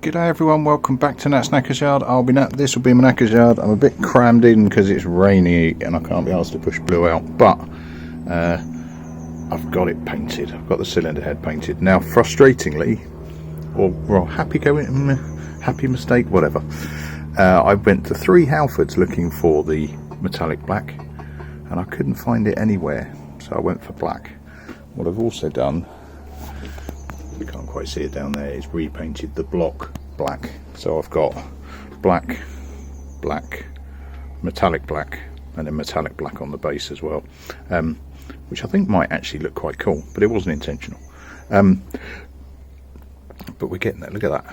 G'day everyone, welcome back to Nat's Knackers Yard. This will be my Knackers Yard. I'm a bit crammed in because it's rainy and I can't be asked to push blue out, but I've got it painted. I've got the cylinder head painted. Now, frustratingly, or happy mistake, whatever, I went to 3 Halfords looking for the metallic black and I couldn't find it anywhere, so I went for black. What I've also done, you can't quite see it down there, is repainted the block black. So I've got black, black, metallic black, and then metallic black on the base as well, which I think might actually look quite cool, but it wasn't intentional. But we're getting there. Look at that.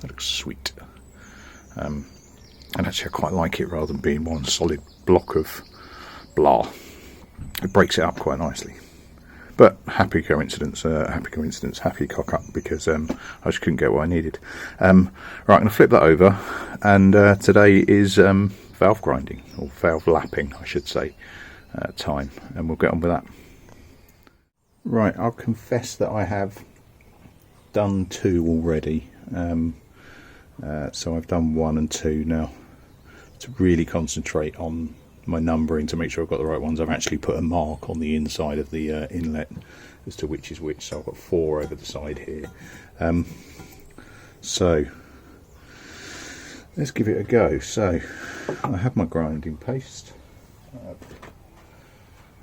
That looks sweet. And actually I quite like it rather than being one solid block of blah. It breaks it up quite nicely. But happy coincidence, happy cock up, because I just couldn't get what I needed. Right, I'm going to flip that over, and today is valve grinding, or valve lapping I should say, time, and we'll get on with that. Right, I'll confess that I have done 2 already, so I've done 1 and 2 now. To really concentrate on my numbering to make sure I've got the right ones, I've actually put a mark on the inside of the inlet as to which is which, so I've got 4 over the side here. So let's give it a go. So I have my grinding paste,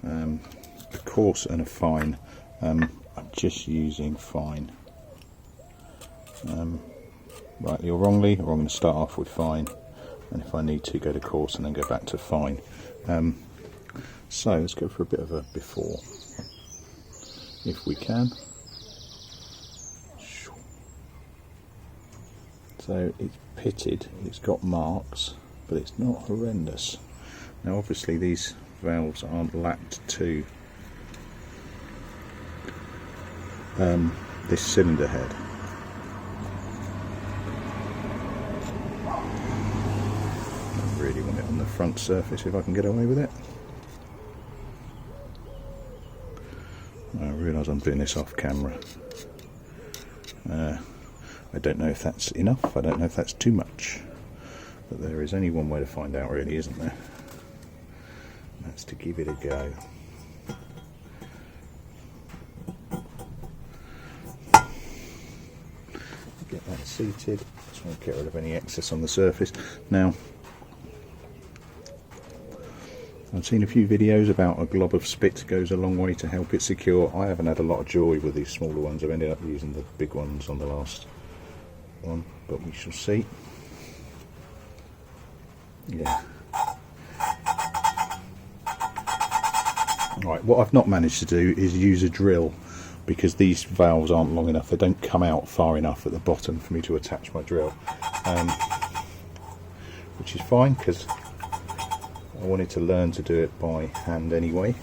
a coarse and a fine. I'm just using fine, rightly or wrongly, or I'm going to start off with fine, and if I need to, go to coarse and then go back to fine. So let's go for a bit of a before, if we can. So it's pitted, it's got marks, but it's not horrendous. Now obviously these valves aren't lapped to this cylinder head. Really want it on the front surface if I can get away with it. I realise I'm doing this off camera. I don't know if that's enough, I don't know if that's too much, but there is only one way to find out really, isn't there? And that's to give it a go. Get that seated, just want to get rid of any excess on the surface. Now, I've seen a few videos about a glob of spit goes a long way to help it secure. I haven't had a lot of joy with these smaller ones. I've ended up using the big ones on the last one, but we shall see. Yeah. Right, what I've not managed to do is use a drill, because these valves aren't long enough. They don't come out far enough at the bottom for me to attach my drill, which is fine, because I wanted to learn to do it by hand anyway.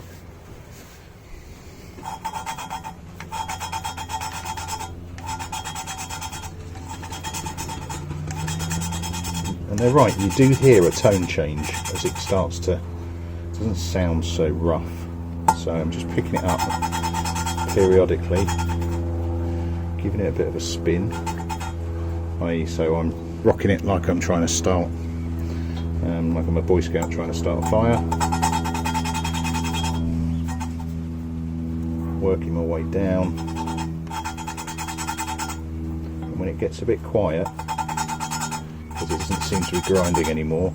And they're right, you do hear a tone change as it starts to, it doesn't sound so rough. So I'm just picking it up periodically, giving it a bit of a spin. So I'm rocking it like I'm trying to start, like I'm a Boy Scout trying to start a fire. Working my way down. And when it gets a bit quiet, because it doesn't seem to be grinding anymore,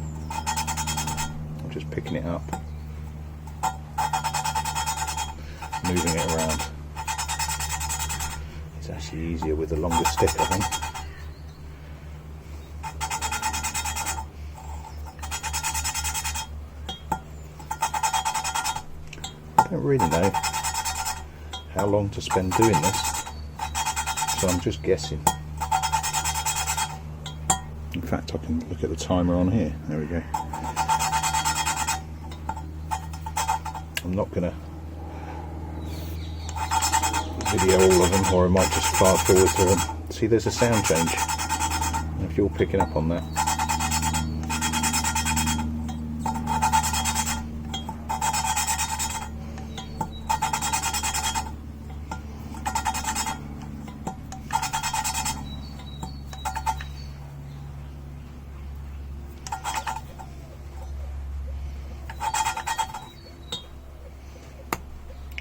I'm just picking it up, moving it around. It's actually easier with a longer stick, I think. I don't really know how long to spend doing this. so I'm just guessing. In fact, I can look at the timer on here. There we go. I'm not going to video all of them, or I might just fast forward to them. See, there's a sound change, if you're picking up on that.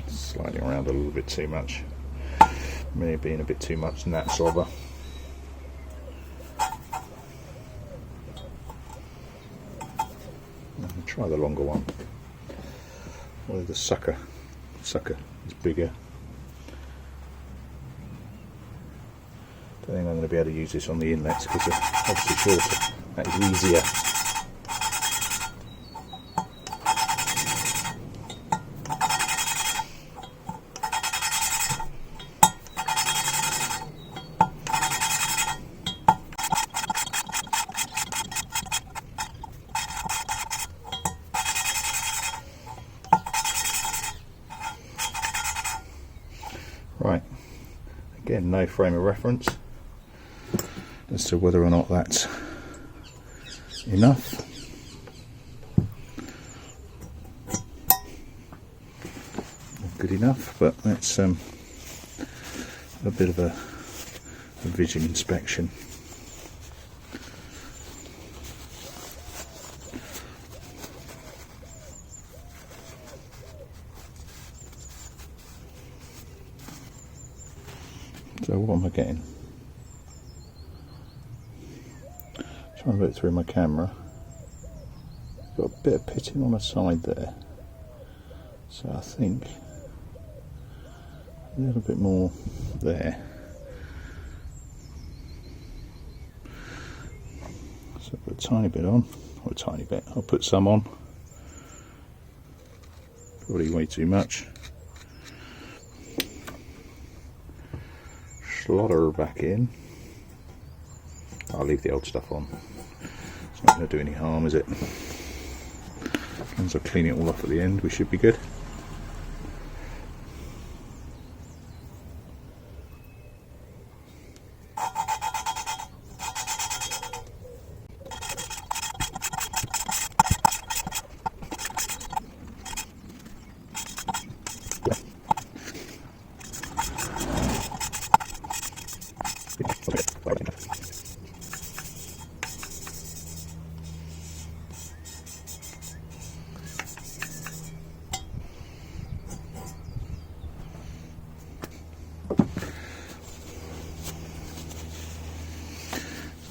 Sliding around a little bit too much. May have been a bit too much nat slobber. I'll try the longer one. Or the sucker is bigger. Don't think I'm going to be able to use this on the inlets because they're obviously shorter. That is easier. Right, again, no frame of reference as to whether or not that's enough. Good enough, but that's a bit of a vision inspection. So what am I getting? Trying to look through my camera. Got a bit of pitting on the side there. So I think a little bit more there. So put a tiny bit on, or a tiny bit. I'll put some on. Probably way too much. Slaughter back in. I'll leave the old stuff on. It's not going to do any harm, is it? As long as I clean it all off at the end, we should be good.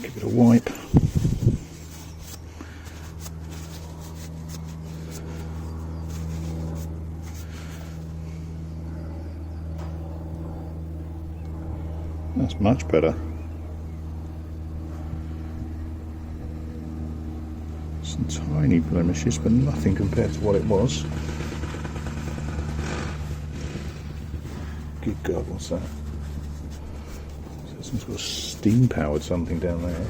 Give it a wipe. That's much better. Some tiny blemishes, but nothing compared to what it was. Good God, what's that? There's some sort of steam powered something down there.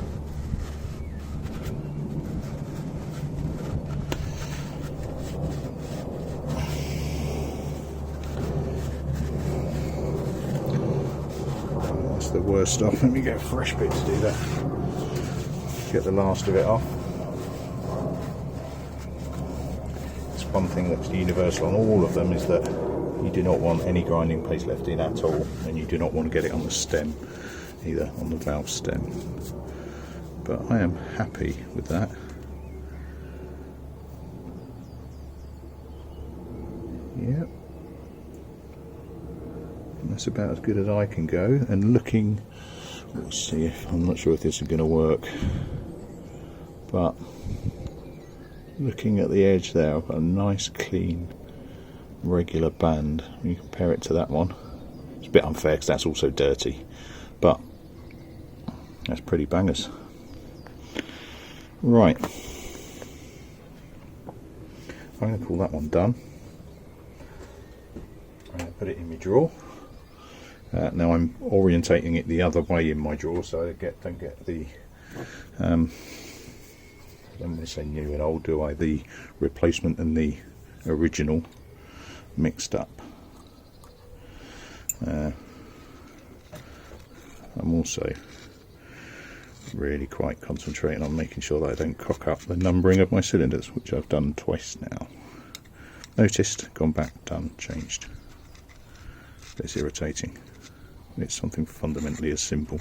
That's the worst stuff. Let me get a fresh bit to do that. Get the last of it off. It's one thing that's universal on all of them, is that you do not want any grinding paste left in at all, and you do not want to get it on the stem either, on the valve stem. But I am happy with that. Yep, and that's about as good as I can go. And looking, let's see if, I'm not sure if this is going to work, but looking at the edge there, I've got a nice clean regular band. When you compare it to that one, it's a bit unfair because that's also dirty, but that's pretty bangers. Right, I'm going to call that one done. I'm going to put it in my drawer, Now I'm orientating it the other way in my drawer so I don't get the I don't want to say new and old, do I? The replacement and the original mixed up. I'm also really quite concentrating on making sure that I don't cock up the numbering of my cylinders, which I've done twice now. Noticed, gone back, done, changed. It's irritating. It's something fundamentally as simple.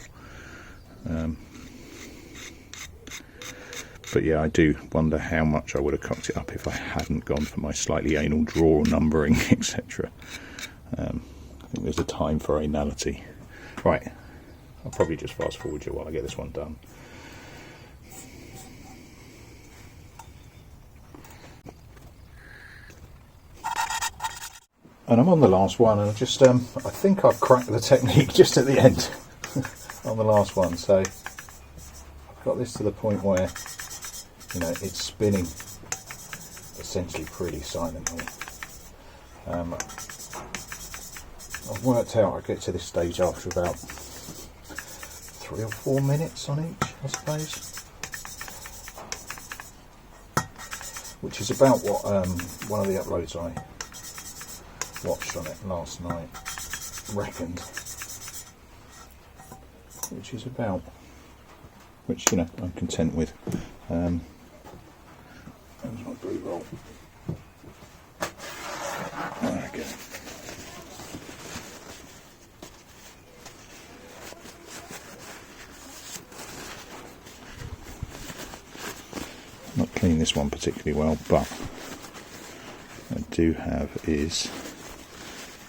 But yeah, I do wonder how much I would have cocked it up if I hadn't gone for my slightly anal drawer numbering, etc. I think there's a time for anality. Right, I'll probably just fast forward you while I get this one done. And I'm on the last one, and I just I think I've cracked the technique just at the end on the last one. So I've got this to the point where, you know, it's spinning essentially pretty silently. I've worked out I get to this stage after about 3 or 4 minutes on each, I suppose, which is about what one of the uploads I watched on it last night reckoned, which is about, which, you know, I'm content with. There's my blue roll. There we go. Not clean this one particularly well, but I do have is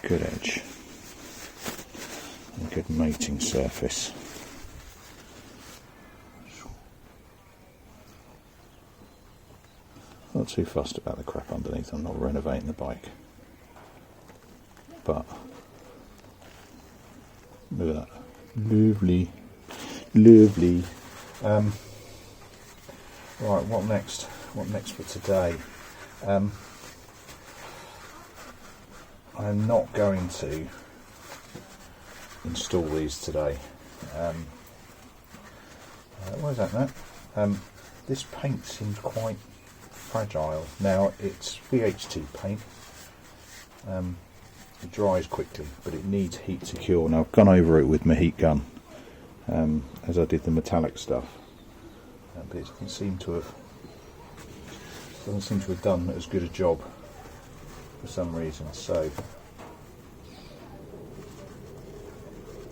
good edge, a good mating surface. Not too fussed about the crap underneath. I'm not renovating the bike, but look at that, lovely, lovely. Right, what next? What next for today? I'm not going to install these today. Where's that now? This paint seems quite fragile. Now, it's VHT paint. It dries quickly, but it needs heat secure. Now, I've gone over it with my heat gun, as I did the metallic stuff, but it doesn't seem to have done as good a job for some reason. So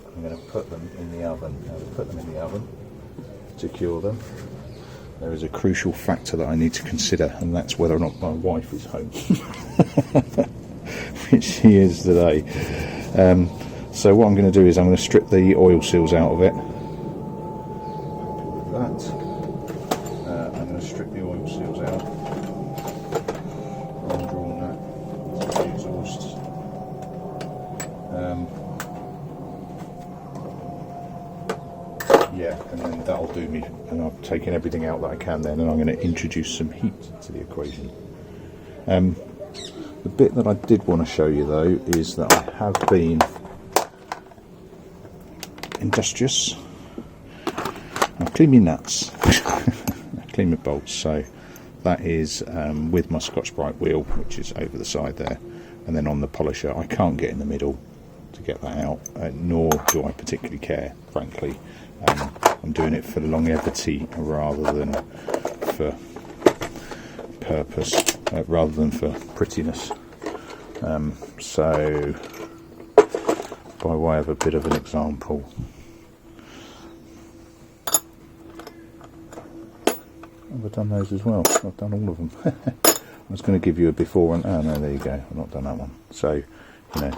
I'm going to put them in the oven. To cure them. There is a crucial factor that I need to consider, and that's whether or not my wife is home, which she is today. So what I'm going to do is I'm going to strip the oil seals out of it. I'm going to strip the oil seals out. Undrawn that to the exhaust. Yeah, and then that'll do me. And I've taken everything out that I can then, and I'm going to introduce some heat to the equation. The bit that I did want to show you though is that I have been industrious. I've cleaned my nuts, I've cleaned my bolts, so that is with my Scotch-Brite wheel, which is over the side there, and then on the polisher. I can't get in the middle to get that out, nor do I particularly care, frankly. I'm doing it for longevity rather than for purpose, rather than for prettiness. So, by way of a bit of an example, I've done those as well. I've done all of them. I was going to give you a before and oh no, there you go. I've not done that one. So, you know,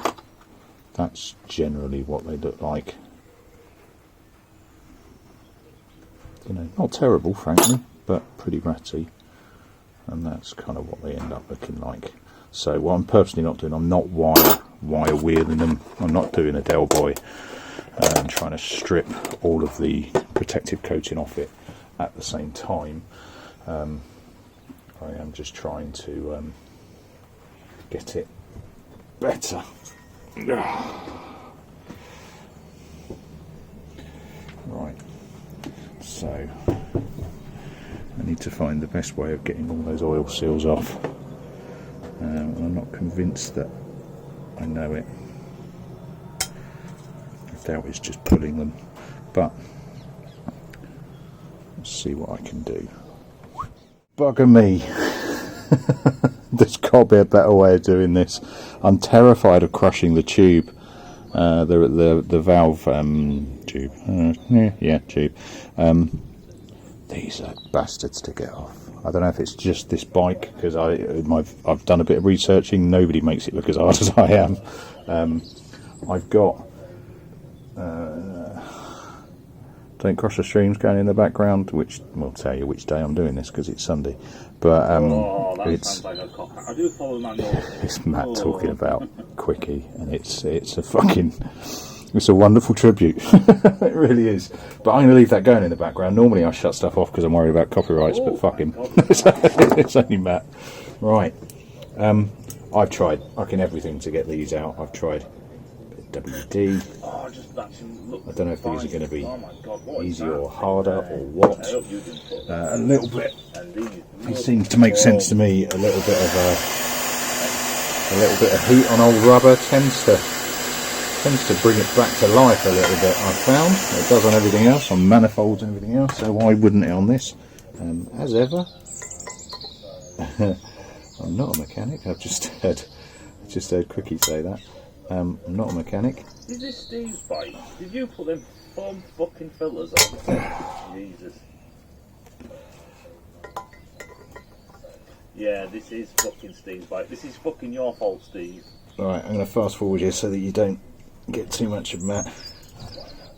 that's generally what they look like. You know, not terrible, frankly, but pretty ratty, and that's kind of what they end up looking like. So what I'm purposely not doing, I'm not wire wheeling them. I'm not doing a Del Boy and trying to strip all of the protective coating off it at the same time. I am just trying to get it better. So I need to find the best way of getting all those oil seals off. I'm not convinced that I know it. I doubt it's just pulling them, but let's see what I can do. Bugger me. There's got to be a better way of doing this. I'm terrified of crushing the tube, the valve tube. Tube. These are bastards to get off. I don't know if it's just this bike, because I've done a bit of researching. Nobody makes it look as hard as I am. I've got Don't Cross the Streams going in the background, which will tell you which day I'm doing this because it's Sunday. But it's like I do follow manual. It's Matt talking about Quickie, and it's a fucking. It's a wonderful tribute. It really is. But I'm going to leave that going in the background. Normally I shut stuff off because I'm worried about copyrights, but fuck him. It's only Matt. Right. I've tried fucking everything to get these out. I've tried WD. I don't know if these are going to be easy or harder or what. A little bit. It seems to make sense to me. A little bit of heat on old rubber tends to bring it back to life a little bit, I've found. It does on everything else, on manifolds and everything else, so why wouldn't it on this? As ever, I'm not a mechanic. I've just heard Quickie say that. I'm not a mechanic. Is this Steve's bike? Did you put them foam fucking fillers on? Jesus. Yeah, this is fucking Steve's bike. This is fucking your fault, Steve. Alright, I'm going to fast forward here so that you don't get too much of Matt.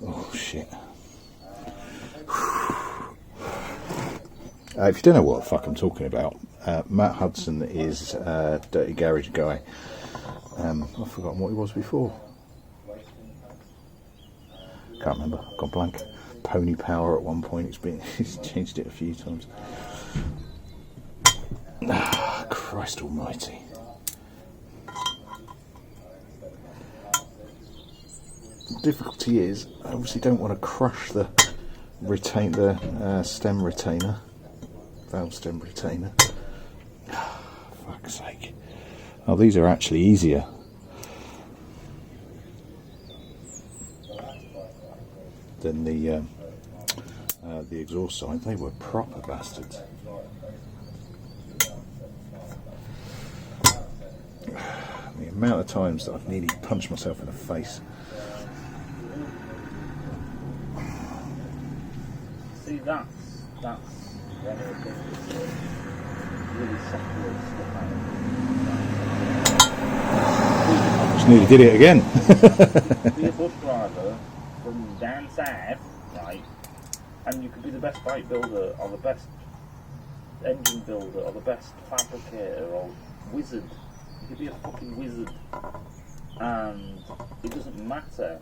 Oh shit. If you don't know what the fuck I'm talking about, Matt Hudson is a Dirty Garage guy. I've forgotten what he was before. Can't remember, I've gone blank. Pony Power at one point, he's changed it a few times. Christ almighty. The difficulty is, I obviously don't want to crush the stem retainer, valve stem retainer. Fuck's sake. Oh, these are actually easier. Than the exhaust side. They were proper bastards. The amount of times that I've nearly punched myself in the face. See, that's one of the things that really separates the Just nearly did it again. Be a bus driver from down south, right? And you could be the best bike builder, or the best engine builder, or the best fabricator, or wizard. You could be a fucking wizard, and it doesn't matter.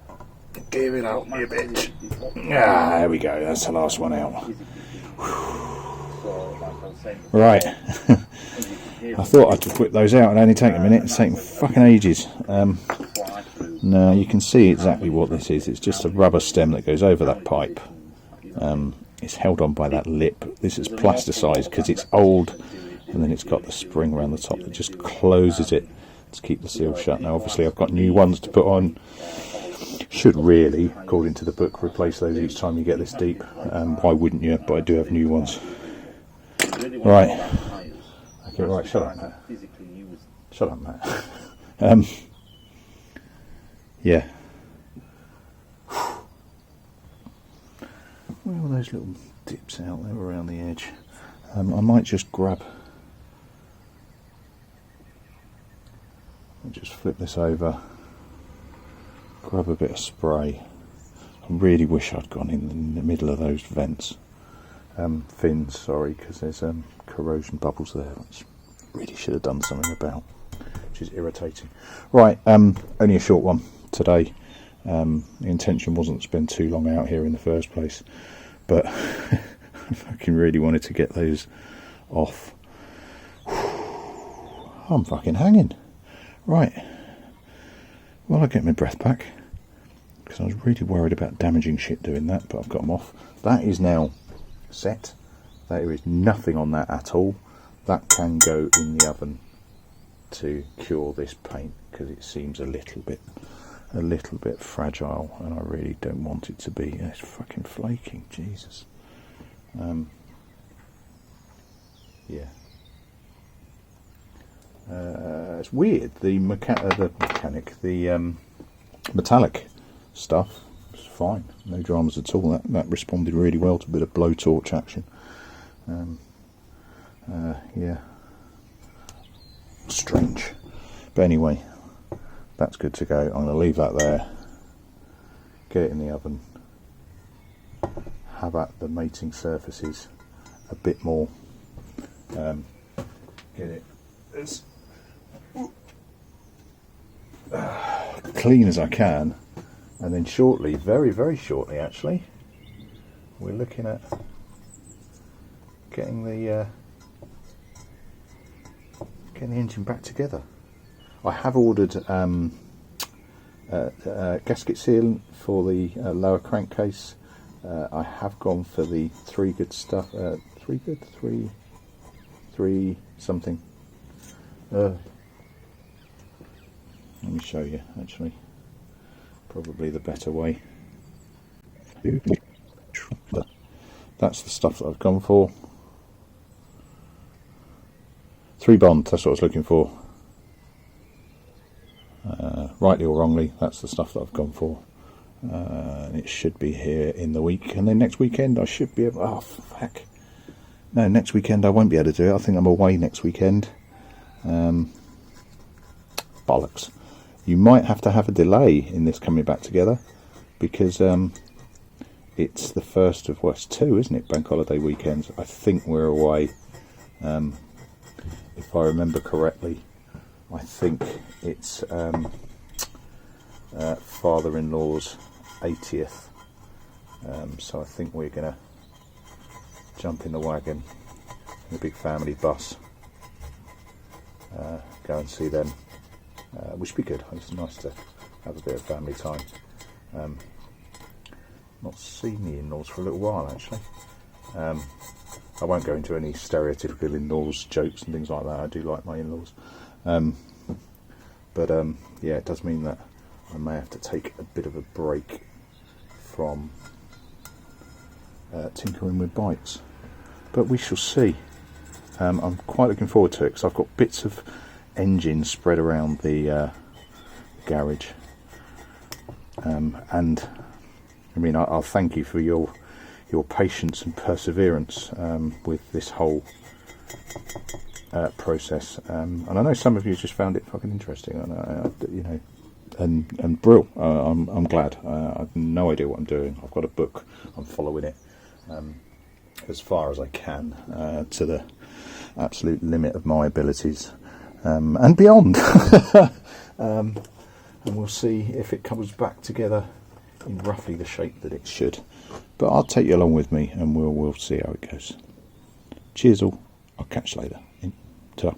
Give it up, you bitch. There we go. That's the last one out. Right. I thought I'd whip those out and only take a minute. It's taking fucking ages. Now you can see exactly what this is. It's just a rubber stem that goes over that pipe. It's held on by that lip. This is plasticized because it's old, and then it's got the spring around the top that just closes it to keep the seal shut. Now obviously I've got new ones to put on. Should really, according to the book, replace those each time you get this deep. Why wouldn't you? But I do have new ones. Right. Okay, right, shut up, Matt. Shut up, Matt. Yeah. Where are those little dips out there around the edge? I might just grab... I'll just flip this over. Grab a bit of spray. I really wish I'd gone in the middle of those vents. Fins, sorry, because there's corrosion bubbles there, which really should have done something about, which is irritating. Right, only a short one today. The intention wasn't to spend too long out here in the first place, but I fucking really wanted to get those off. I'm fucking hanging. Right. Well, I get my breath back, because I was really worried about damaging shit doing that, but I've got them off. That is now set. There is nothing on that at all. That can go in the oven to cure this paint, because it seems a little bit fragile, and I really don't want it to be. It's fucking flaking, Jesus. Yeah. It's weird. The metallic stuff is fine. No dramas at all. That responded really well to a bit of blowtorch action. Yeah. Strange. But anyway, that's good to go. I'm going to leave that there. Get it in the oven. Have at the mating surfaces a bit more. Get it as clean as I can, and then shortly, very very shortly actually, we're looking at getting the engine back together. I have ordered gasket sealant for the lower crankcase. I have gone for the three something. Let me show you, actually. Probably the better way. That's the stuff that I've gone for. 3 Bond, that's what I was looking for. Rightly or wrongly, that's the stuff that I've gone for. And it should be here in the week. And then next weekend I should be able... Oh, fuck. No, next weekend I won't be able to do it. I think I'm away next weekend. Bollocks. You might have to have a delay in this coming back together, because it's the first of, well, it's 2, isn't it, bank holiday weekends. I think we're away, if I remember correctly. I think it's father-in-law's 80th, so I think we're going to jump in the wagon in a big family bus, go and see them, which would be good. It's nice to have a bit of family time. Not seen the in-laws for a little while, actually. I won't go into any stereotypical in-laws jokes and things like that. I do like my in-laws, but yeah, it does mean that I may have to take a bit of a break from tinkering with bikes, but we shall see. I'm quite looking forward to it, because I've got bits of engine spread around the garage, and I mean, I'll thank you for your patience and perseverance with this whole process, and I know some of you just found it fucking interesting, and you know, and brill. I'm glad. I've no idea what I'm doing. I've got a book. I'm following it as far as I can, to the absolute limit of my abilities, and beyond. And we'll see if it comes back together in roughly the shape that it should. But I'll take you along with me, and we'll see how it goes. Cheers all. I'll catch you later. Ta.